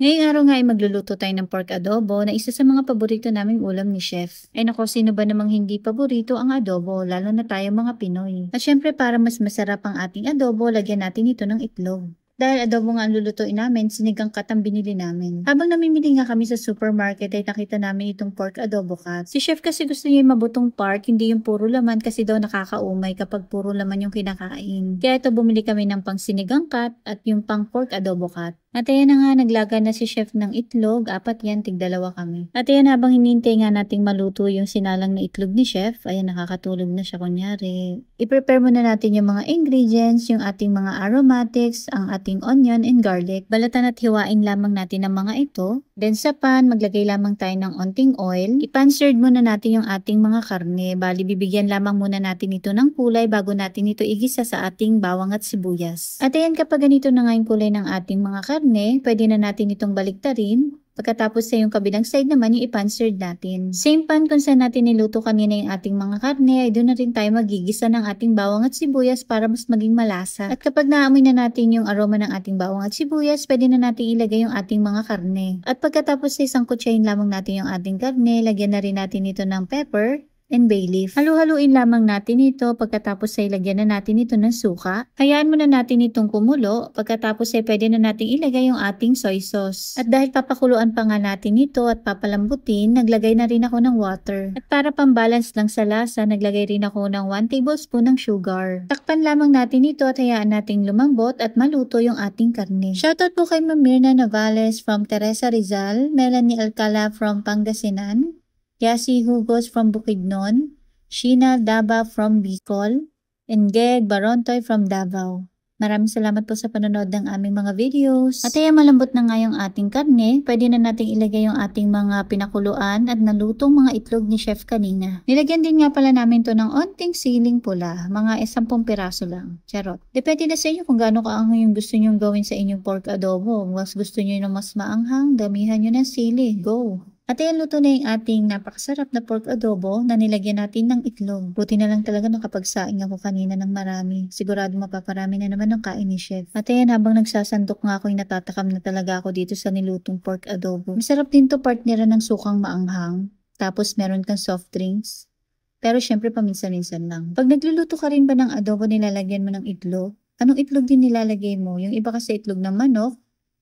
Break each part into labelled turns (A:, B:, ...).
A: Ngayong araw nga ay magluluto tayo ng pork adobo na isa sa mga paborito naming ulam ni Chef. Ay nako, sino ba namang hindi paborito ang adobo, lalo na tayo mga Pinoy. At syempre para mas masarap ang ating adobo, lagyan natin ito ng itlog. Dahil adobo nga ang lulutuin namin, sinigang cut ang binili namin. Habang namimili nga kami sa supermarket ay nakita namin itong pork adobo cut. Si Chef kasi gusto niya yung mabutong part, hindi yung puro laman kasi daw nakakaumay kapag puro laman yung kinakain. Kaya ito bumili kami ng pang sinigang cut at yung pang pork adobo cut. At ayan na nga, naglaga na si Chef ng itlog, apat yan, tig-dalawa kami. At ayan, habang hinihintay nga nating maluto yung sinalang na itlog ni Chef, ayan, nakakatulog na siya kunyari. I-prepare muna natin yung mga ingredients, yung ating mga aromatics, ang ating onion and garlic. Balatan at hiwain lamang natin ang mga ito. Then sa pan, maglagay lamang tayo ng onting oil. I-pan-seared muna natin yung ating mga karne. Bali, bibigyan lamang muna natin ito ng kulay bago natin ito igisa sa ating bawang at sibuyas. At ayan, kapag ganito na nga yung kulay ng ating mga karne, pwede na natin itong baliktarin. Pagkatapos sa yung kabilang side naman, yung i-pan-seared natin. Same pan kung saan natin niluto kanina yung ating mga karne, ay doon na rin tayo magigisa ng ating bawang at sibuyas para mas maging malasa. At kapag naamoy na natin yung aroma ng ating bawang at sibuyas, pwede na natin ilagay yung ating mga karne. At pagkatapos sa isang kutsain lamang natin yung ating karne, lagyan na rin natin ito ng pepper and bay leaf. Halu-haluin lamang natin ito, pagkatapos ay lagyan na natin ito ng suka. Hayaan muna natin itong kumulo, pagkatapos ay pwede na natin ilagay yung ating soy sauce. At dahil papakuluan pa nga natin ito at papalambutin, naglagay na rin ako ng water. At para pambalance lang sa lasa, naglagay rin ako ng 1 tablespoon ng sugar. Takpan lamang natin ito at hayaan nating lumambot at maluto yung ating karne. Shoutout po kay Ma'am Mirna Navales from Teresa Rizal, Melanie Alcala from Pangasinan, Yasi Hugos from Bukidnon, Sheena Daba from Bicol, and Geg Barontoy from Davao. Maraming salamat po sa panonood ng aming mga videos. At ayan, malambot na nga yung ating karne, pwede na nating ilagay yung ating mga pinakuluan at nalutong mga itlog ni Chef kanina. Nilagyan din nga pala namin to ng onting siling pula, mga 10 piraso lang. Charot. Depende na sa inyo kung gaano kaanghang yung gusto nyong gawin sa inyong pork adobo. Mas gusto nyo yung mas maanghang, damihan nyo ng sili. Go! At ayan, luto na yung ating napakasarap na pork adobo na nilagyan natin ng itlog. Buti na lang talaga nakapagsaing ako kanina ng marami. Sigurado mapaparami na naman ang kain ni Chef. At ayan, habang nagsasandok nga ako, natatakam na talaga ako dito sa nilutong pork adobo. Masarap din to, partnera ng sukang maanghang. Tapos meron kang soft drinks. Pero syempre paminsan-minsan lang. Pag nagluluto ka rin ba ng adobo, nilalagyan mo ng itlog? Anong itlog din nilalagay mo? Yung iba kasi itlog ng manok,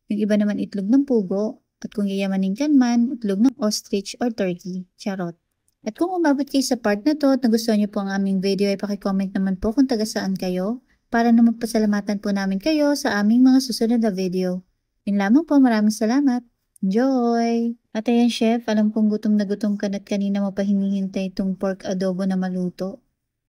A: yung iba naman itlog ng pugo. At kung yayamanin ka man, itlog ng ostrich or turkey. Charot. At kung umabot kayo sa part na to at nagustuhan niyo po ang aming video, ay pakicomment naman po kung taga saan kayo para na magpasalamatan po namin kayo sa aming mga susunod na video. Yun lamang po, maraming salamat. Enjoy! At ayan, Chef, alam kong gutom na gutom ka na't kanina mo pa hinihintay itong pork adobo na maluto.